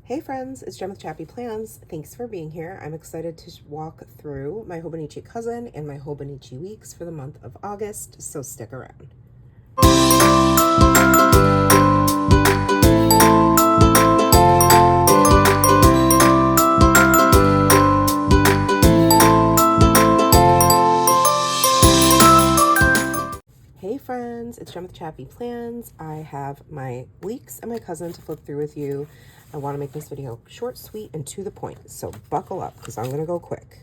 Hey friends, it's Jen with ChappyPlans. Thanks for being here. I'm excited to walk through my Hobonichi cousin and my Hobonichi weeks for the month of August, so stick around. Hey friends, it's Jen with ChappyPlans. I have my weeks and my cousin to flip through with you. I want to make this video short, sweet, and to the point, so buckle up because I'm going to go quick.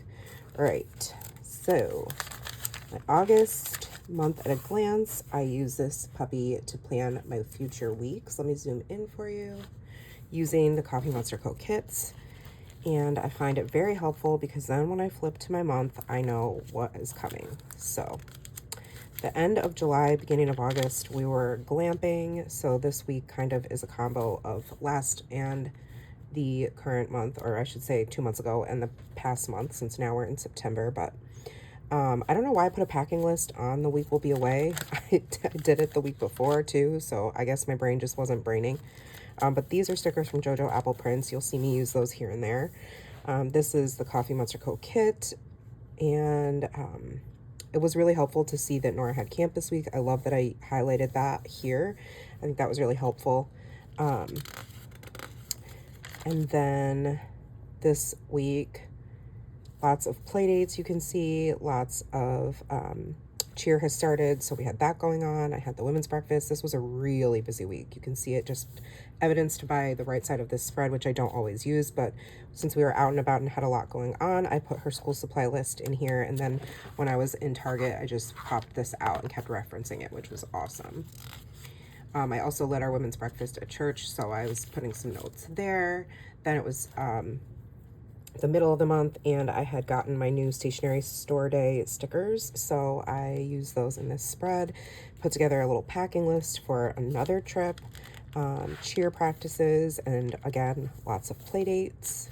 All right, so my August month at a glance. I use this puppy to plan my future weeks. Let me zoom in for you using the Coffee Monster Co. kits. And I find it very helpful because then when I flip to my month, I know what is coming. So the end of July, beginning of August, we were glamping. So this week kind of is a combo of last and the current month, or I should say 2 months ago and the past month, since now we're in September. But I don't know why I put a packing list on the week we'll be away. I did it the week before too, so I guess my brain just wasn't braining. But these are stickers from JoJo Apple Prints. You'll see me use those here and there. This is the Coffee Monster Co. kit, and it was really helpful to see that Nora had camp this week. I love that I highlighted that here. I think that was really helpful. And then this week, lots of play dates you can see, lots of cheer has started, so we had that going on. I had the women's breakfast. This was a really busy week. You can see it just evidenced by the right side of this spread, which I don't always use, but since we were out and about and had a lot going on, I put her school supply list in here, and then when I was in Target, I just popped this out and kept referencing it, which was awesome. I also led our women's breakfast at church, so I was putting some notes there. Then it was the middle of the month, and I had gotten my new stationery store day stickers, so I used those in this spread. Put together a little packing list for another trip, cheer practices, and again, lots of play dates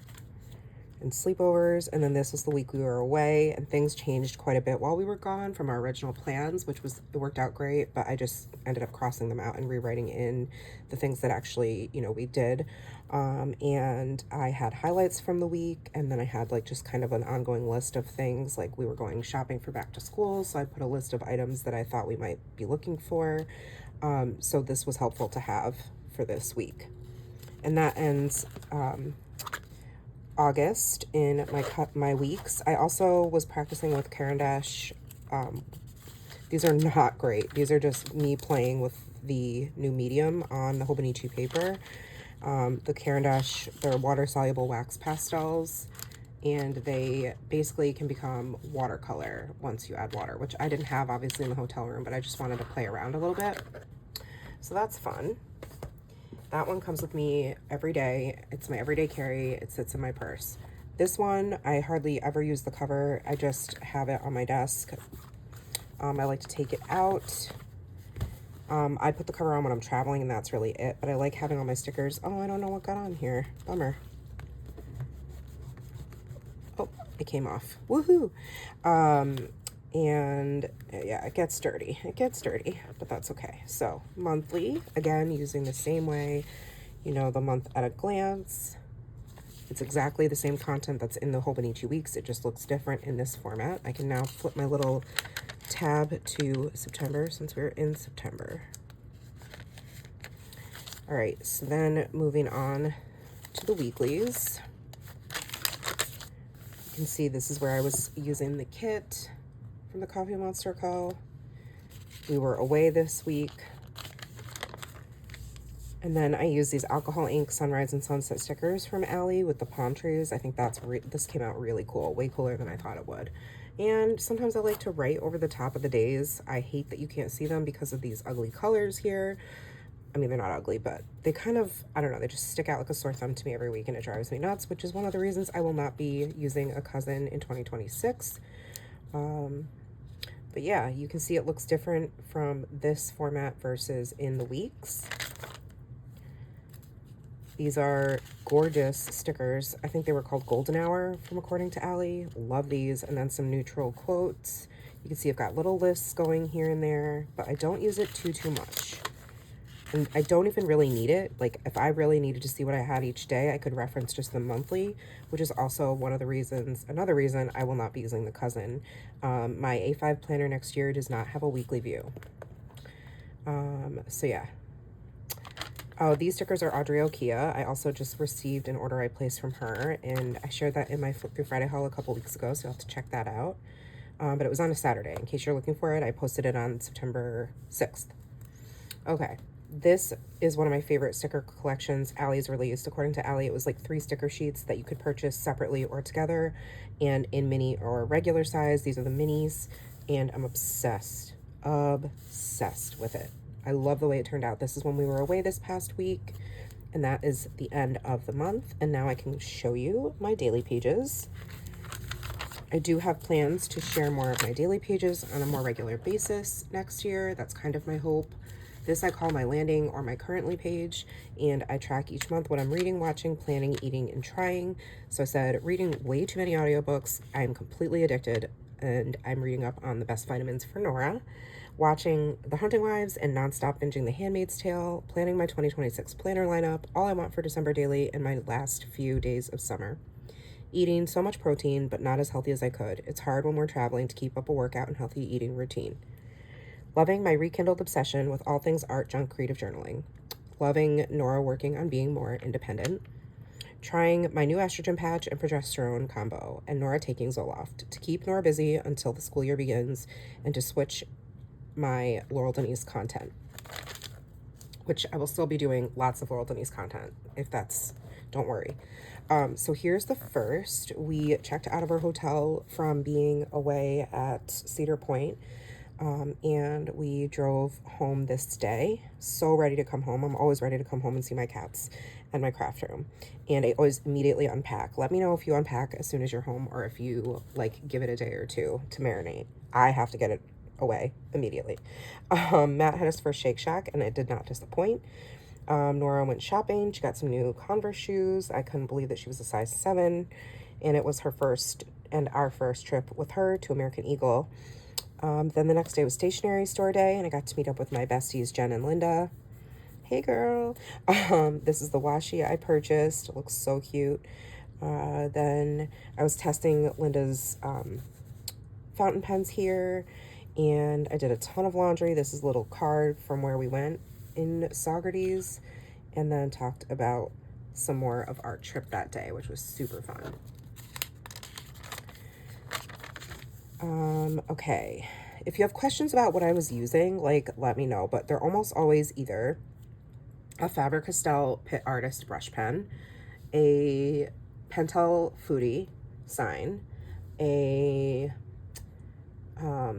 and sleepovers. And then this was the week we were away, and things changed quite a bit while we were gone from our original plans, which was, it worked out great, but I just ended up crossing them out and rewriting in the things that actually, you know, we did. And I had highlights from the week, and then I had like just kind of an ongoing list of things, like we were going shopping for back to school, so I put a list of items that I thought we might be looking for. So this was helpful to have for this week. And that ends August in my weeks. I also was practicing with Caran d'Ache. These are not great. These are just me playing with the new medium on the Hobonichi paper. The Caran d'Ache, they're water-soluble wax pastels, and they basically can become watercolor once you add water, which I didn't have obviously in the hotel room, but I just wanted to play around a little bit. So that's fun. That one comes with me every day. It's my everyday carry. It sits in my purse. This one, I hardly ever use the cover. I just have it on my desk. I like to take it out. I put the cover on when I'm traveling, and that's really it. But I like having all my stickers. Oh, I don't know what got on here. Bummer. Oh, it came off. Woohoo! And yeah, it gets dirty. It gets dirty, but that's okay. So monthly, again, using the same way, you know, the month at a glance. It's exactly the same content that's in the Hobonichi weeks. It just looks different in this format. I can now flip my little tab to September since we're in September. All right, so then moving on to the weeklies. You can see this is where I was using the kit from the Coffee Monster Co. We were away this week. And then I use these alcohol ink sunrise and sunset stickers from Allie with the palm trees. I think that's this came out really cool, way cooler than I thought it would. And sometimes I like to write over the top of the days. I hate that you can't see them because of these ugly colors here. I mean, they're not ugly, but they kind of, I don't know, they just stick out like a sore thumb to me every week, and it drives me nuts, which is one of the reasons I will not be using a cousin in 2026. But yeah, you can see it looks different from this format versus in the weeks. These are gorgeous stickers. I think they were called Golden Hour from According to Allie. Love these. And then some neutral quotes. You can see I've got little lists going here and there, but I don't use it too much. And I don't even really need it. Like, if I really needed to see what I had each day, I could reference just the monthly, which is also one of the reasons, another reason I will not be using the Cousin. My A5 planner next year does not have a weekly view. So yeah. Oh, these stickers are Audrey Okia. I also just received an order I placed from her, and I shared that in my Flip Through Friday haul a couple weeks ago, so you'll have to check that out. But it was on a Saturday. In case you're looking for it, I posted it on September 6th. Okay, this is one of my favorite sticker collections Allie's released. According to Allie, it was like 3 sticker sheets that you could purchase separately or together, and in mini or regular size. These are the minis, and I'm obsessed with it. I love the way it turned out. This is when we were away this past week, and that is the end of the month. And now I can show you my daily pages. I do have plans to share more of my daily pages on a more regular basis next year. That's kind of my hope. This I call my landing or my currently page, and I track each month what I'm reading, watching, planning, eating, and trying. So I said, reading way too many audiobooks. I'm completely addicted, and I'm reading up on the best vitamins for Nora, watching The Hunting Wives and nonstop binging The Handmaid's Tale, planning my 2026 planner lineup, all I want for December daily, and my last few days of summer. Eating so much protein, but not as healthy as I could. It's hard when we're traveling to keep up a workout and healthy eating routine. Loving my rekindled obsession with all things art, junk, creative journaling. Loving Nora working on being more independent. Trying my new estrogen patch and progesterone combo, and Nora taking Zoloft to keep Nora busy until the school year begins, and to switch my Laurel Denise content, which I will still be doing lots of Laurel Denise content if that's, don't worry. So here's the first. We checked out of our hotel from being away at Cedar Point, and we drove home this day. So ready to come home. I'm always ready to come home and see my cats and my craft room. And I always immediately unpack. Let me know if you unpack as soon as you're home, or if you like give it a day or two to marinate. I have to get it away immediately. Matt had his first Shake Shack, and it did not disappoint. Nora went shopping. She got some new Converse shoes. I couldn't believe that she was a size 7, and it was her first and our first trip with her to American Eagle. Then the next day was stationery store day, and I got to meet up with my besties, Jen and Linda. Hey, girl. This is the washi I purchased. It looks so cute. Then I was testing Linda's fountain pens here, and I did a ton of laundry. This is a little card from where we went in Saugerties, and then talked about some more of our trip that day, which was super fun. Okay, if you have questions about what I was using, like, let me know, but they're almost always either a Faber-Castell Pit Artist brush pen, a Pentel Foodie sign, a oh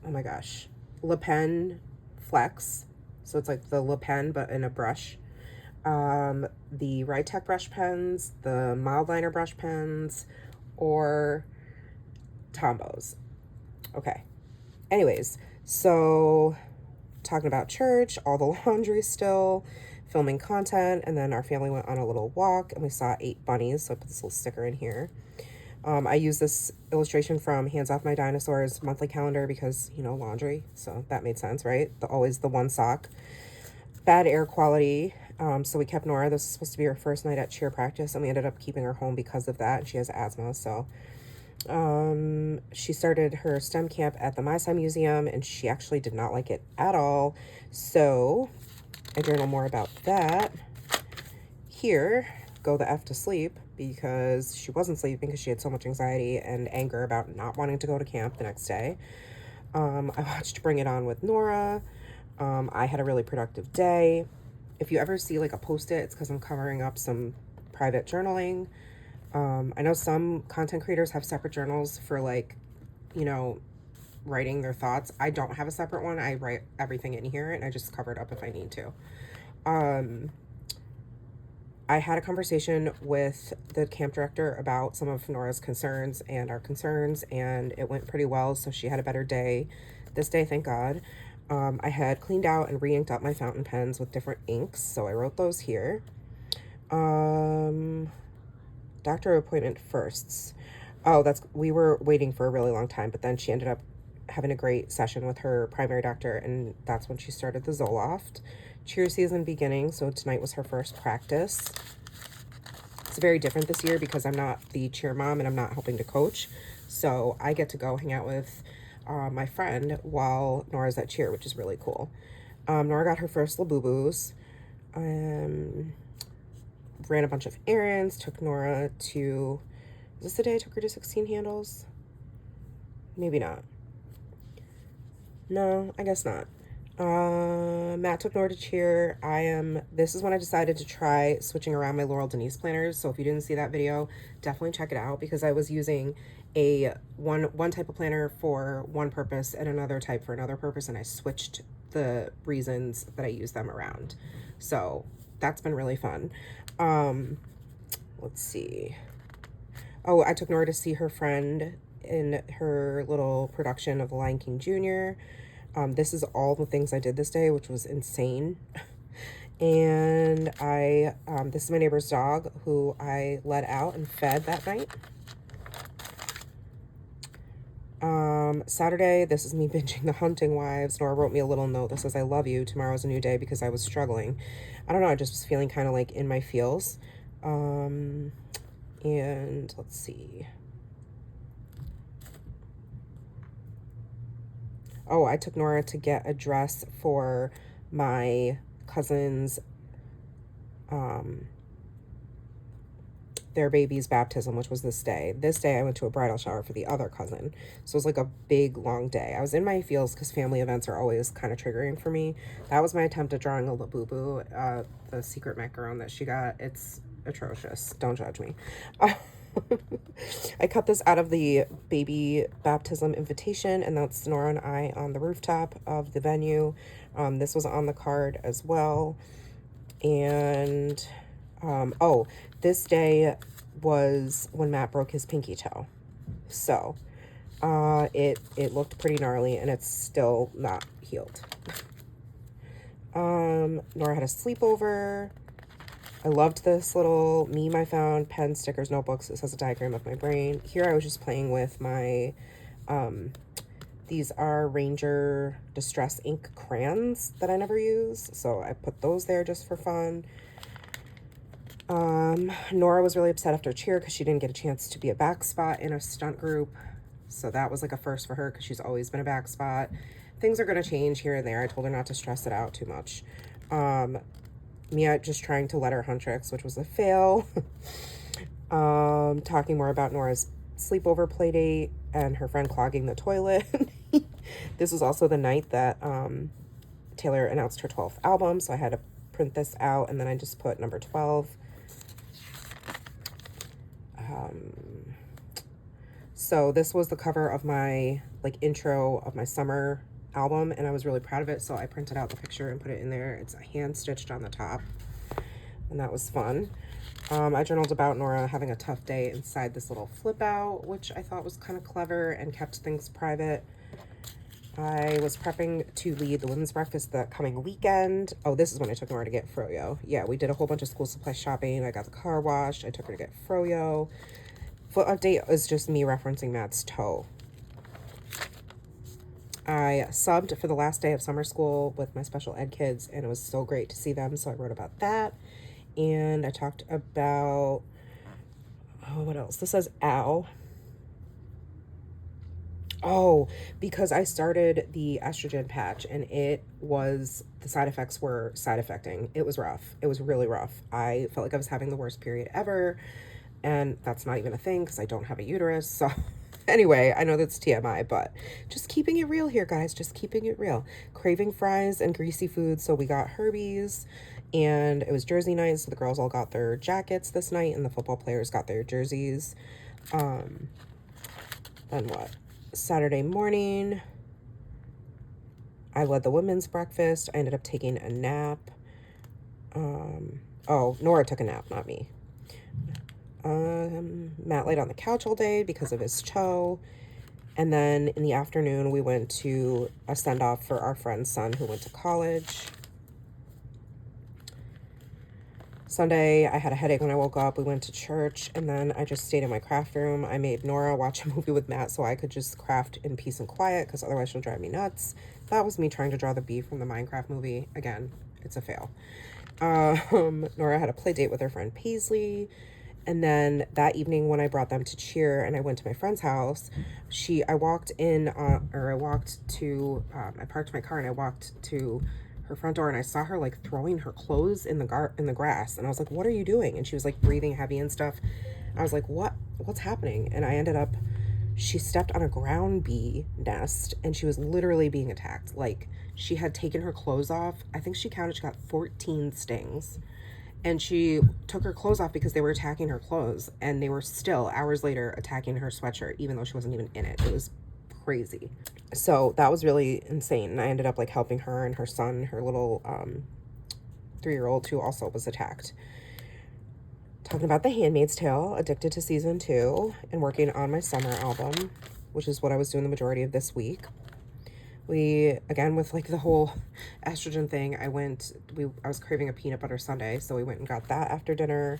my gosh, Le Pen Flex, so it's like the Le Pen but in a brush, the Ride-Tech brush pens, the Mildliner brush pens, or Tombows. Okay, anyways, so talking about church, all the laundry still, filming content, and then our family went on a little walk, and we saw 8 bunnies, so I put this little sticker in here. I use this illustration from Hands Off My Dinosaurs monthly calendar because, you know, laundry, so that made sense, right? Always the one sock. Bad air quality, so we kept Nora. This was supposed to be her first night at cheer practice, and we ended up keeping her home because of that, and she has asthma, so she started her STEM camp at the MySci Museum, and she actually did not like it at all, so I journal more about that. Here, go the F to sleep, because she wasn't sleeping because she had so much anxiety and anger about not wanting to go to camp the next day. I watched Bring It On with Nora. I had a really productive day. If you ever see like a post-it, it's because I'm covering up some private journaling. I know some content creators have separate journals for, like, you know, writing their thoughts. I don't have a separate one. I write everything in here, and I just cover it up if I need to. I had a conversation with the camp director about some of Nora's concerns and our concerns, and it went pretty well, so she had a better day this day, thank God. I had cleaned out and re-inked up my fountain pens with different inks, so I wrote those here. Doctor appointment firsts. Oh, we were waiting for a really long time, but then she ended up having a great session with her primary doctor, and that's when she started the Zoloft. Cheer season beginning, so tonight was her first practice. It's very different this year because I'm not the cheer mom and I'm not helping to coach, so I get to go hang out with my friend while Nora's at cheer, which is really cool. Nora got her first Labubus. Ran a bunch of errands, took Nora to, is this the day I took her to 16 Handles? Maybe not. No, I guess not. Matt took Nora to cheer. This is when I decided to try switching around my Laurel Denise planners. So if you didn't see that video, definitely check it out, because I was using one type of planner for one purpose and another type for another purpose, and I switched the reasons that I use them around. So that's been really fun. Let's see. Oh, I took Nora to see her friend in her little production of The Lion King Jr. This is all the things I did this day, which was insane. And this is my neighbor's dog, who I let out and fed that night. Saturday, this is me binging The Hunting Wives. Nora wrote me a little note that says, "I love you. Tomorrow's a new day," because I was struggling. I don't know, I just was feeling kind of like in my feels. And let's see. Oh, I took Nora to get a dress for my cousin's, their baby's baptism, which was this day. This day I went to a bridal shower for the other cousin. So it was like a big, long day. I was in my feels because family events are always kind of triggering for me. That was my attempt at drawing a Labubu, the secret macaron that she got. It's atrocious. Don't judge me. I cut this out of the baby baptism invitation, and that's Nora and I on the rooftop of the venue. This was on the card as well. And oh, this day was when Matt broke his pinky toe. So it looked pretty gnarly, and it's still not healed. Nora had a sleepover. I loved this little meme I found, pen, stickers, notebooks. It says a diagram of my brain. Here I was just playing with my, these are Ranger Distress Ink crayons that I never use, so I put those there just for fun. Nora was really upset after cheer because she didn't get a chance to be a back spot in a stunt group, so that was like a first for her because she's always been a back spot. Things are going to change here and there. I told her not to stress it out too much. Mia just trying to let her hunt tricks, which was a fail. Talking more about Nora's sleepover play date and her friend clogging the toilet. This was also the night that Taylor announced her 12th album, so I had to print this out, and then I just put number 12. So this was the cover of my intro of my summer album, and I was really proud of it, so I printed out the picture and put it in there. It's hand stitched on the top, and that was fun. I journaled about Nora having a tough day inside this little flip out, which I thought was kind of clever and kept things private. I was prepping to lead the women's breakfast that coming weekend. Oh, this is when I took Nora to get froyo. Yeah, we did a whole bunch of school supply shopping. I got the car washed. I took her to get froyo. Foot update is just me referencing Matt's toe. I subbed for the last day of summer school with my special ed kids, and it was so great to see them, so I wrote about that. And I talked about, oh, what else? This says ow. Oh, because I started the estrogen patch, and the side effects were side effecting. It was rough. It was really rough. I felt like I was having the worst period ever, and that's not even a thing because I don't have a uterus, so... Anyway, I know that's TMI, but just keeping it real here, guys. Just keeping it real. Craving fries and greasy food, so we got Herbie's, and it was Jersey night, so the girls all got their jackets this night, and the football players got their jerseys. Then what? Saturday morning, I led the women's breakfast. I ended up taking a nap. Oh, Nora took a nap, not me. Matt laid on the couch all day because of his toe. And then in the afternoon, we went to a send-off for our friend's son who went to college. Sunday, I had a headache when I woke up. We went to church, and then I just stayed in my craft room. I made Nora watch a movie with Matt so I could just craft in peace and quiet, because otherwise she'll drive me nuts. That was me trying to draw the bee from the Minecraft movie. Again, it's a fail. Nora had a play date with her friend Paisley. And then that evening when I brought them to cheer and I went to my friend's house, I parked my car and I walked to her front door and I saw her like throwing her clothes in the grass. And I was like, what are you doing? And she was like breathing heavy and stuff. I was like, what's happening? And she stepped on a ground bee nest and she was literally being attacked. Like, she had taken her clothes off. I think she got 14 stings. And she took her clothes off because they were attacking her clothes. And they were still, hours later, attacking her sweatshirt, even though she wasn't even in it. It was crazy. So that was really insane. And I ended up like helping her and her son, her little 3-year-old, who also was attacked. Talking about The Handmaid's Tale, addicted to season 2, and working on my summer album, which is what I was doing the majority of this week. Again, with like the whole estrogen thing, I was craving a peanut butter sundae, so we went and got that after dinner.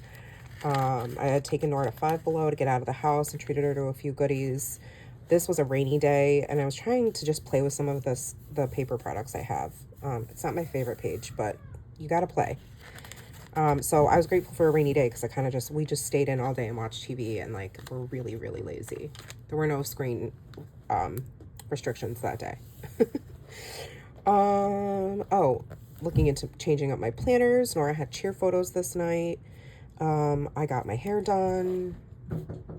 I had taken Nora to Five Below to get out of the house and treated her to a few goodies. This was a rainy day, and I was trying to just play with some of the paper products I have. It's not my favorite page, but you gotta play. So I was grateful for a rainy day because we just stayed in all day and watched TV, and like we're really, really lazy. There were no screen restrictions that day. Looking into changing up my planners. Nora had cheer photos this night. I got my hair done.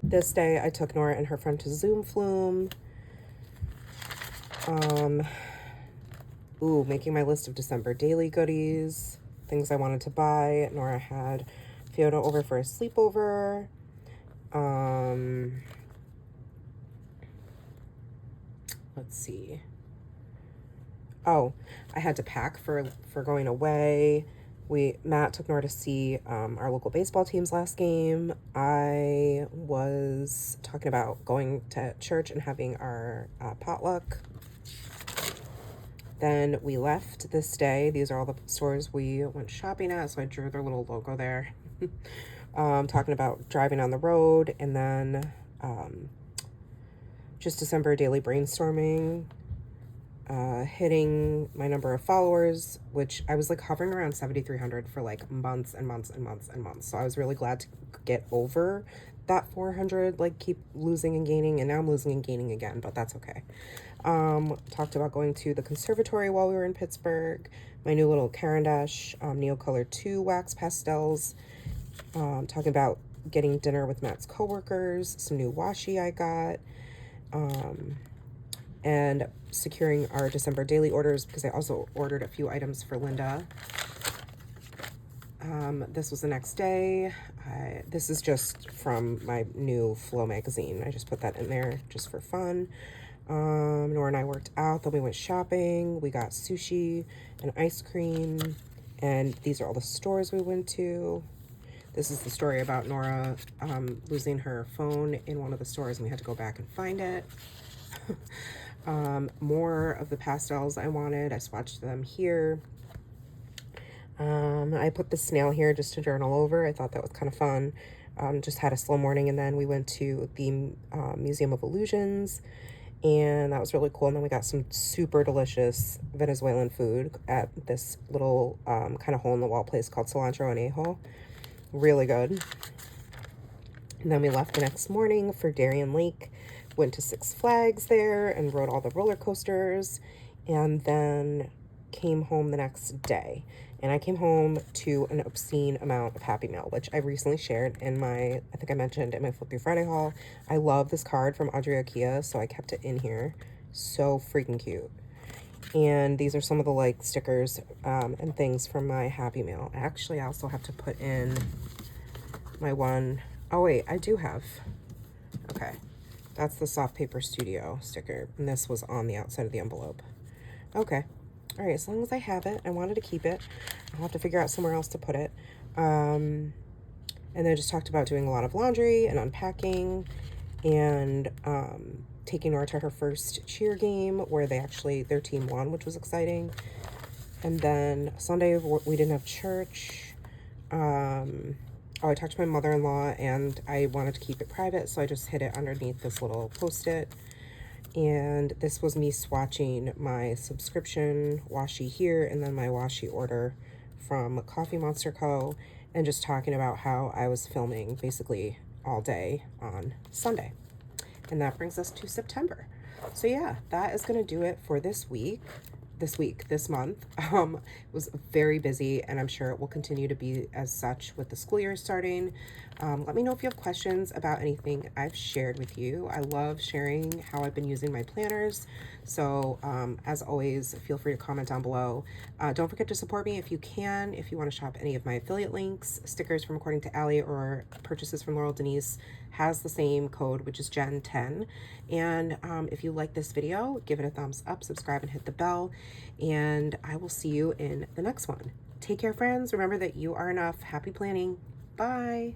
This day I took Nora and her friend to Zoom Flume. Making my list of December daily goodies, things I wanted to buy. Nora had Fiona over for a sleepover. Let's see. I had to pack for going away. Matt took Nora to see our local baseball team's last game. I was talking about going to church and having our potluck. Then we left this day. These are all the stores we went shopping at, so I drew their little logo there. Talking about driving on the road, and then just December daily brainstorming. Hitting my number of followers, which I was like hovering around 7,300 for like months and months and months and months. So I was really glad to get over that 400, like keep losing and gaining, and now I'm losing and gaining again, but that's okay. Talked about going to the conservatory while we were in Pittsburgh, my new little Caran d'Ache Neocolor 2 wax pastels, talking about getting dinner with Matt's coworkers, some new washi I got, and securing our December daily orders because I also ordered a few items for Linda. This was the next day. This is just from my new Flow magazine. I just put that in there just for fun. Nora and I worked out, then we went shopping. We got sushi and ice cream, and these are all the stores we went to. This is the story about Nora losing her phone in one of the stores, and we had to go back and find it. More of the pastels I wanted. I swatched them here. I put the snail here just to journal over. I thought that was kind of fun. Just had a slow morning, and then we went to the Museum of Illusions, and that was really cool. And then we got some super delicious Venezuelan food at this little kind of hole-in-the-wall place called Cilantro Anejo. Really good. And then we left the next morning for Darien Lake. Went to Six Flags there and rode all the roller coasters, and then came home the next day. And I came home to an obscene amount of Happy Mail, which I recently shared in I think I mentioned in my Flip Through Friday haul. I love this card from Audrey Kia, so I kept it in here. So freaking cute. And these are some of the like stickers and things from my Happy Mail. Actually, I also have to put in my one. Oh wait, I do have. Okay. That's the Soft Paper Studio sticker, and this was on the outside of the envelope. Okay. All right, as long as I have it, I wanted to keep it. I'll have to figure out somewhere else to put it. And then I just talked about doing a lot of laundry and unpacking, and taking Nora to her first cheer game where their team won, which was exciting. And then Sunday, we didn't have church. Oh, I talked to my mother-in-law and I wanted to keep it private, so I just hid it underneath this little post-it. And this was me swatching my subscription washi here and then my washi order from Coffee Monster Co. and just talking about how I was filming basically all day on Sunday. And that brings us to September. So yeah, that is going to do it for this month. It was very busy, and I'm sure it will continue to be as such with the school year starting. Let me know if you have questions about anything I've shared with you. I love sharing how I've been using my planners. So as always, feel free to comment down below. Don't forget to support me if you can. If you want to shop any of my affiliate links, stickers from According to Allie, or purchases from Laurel, Denise has the same code, which is Jen10. And if you like this video, give it a thumbs up, subscribe, and hit the bell. And I will see you in the next one. Take care, friends. Remember that you are enough. Happy planning. Bye.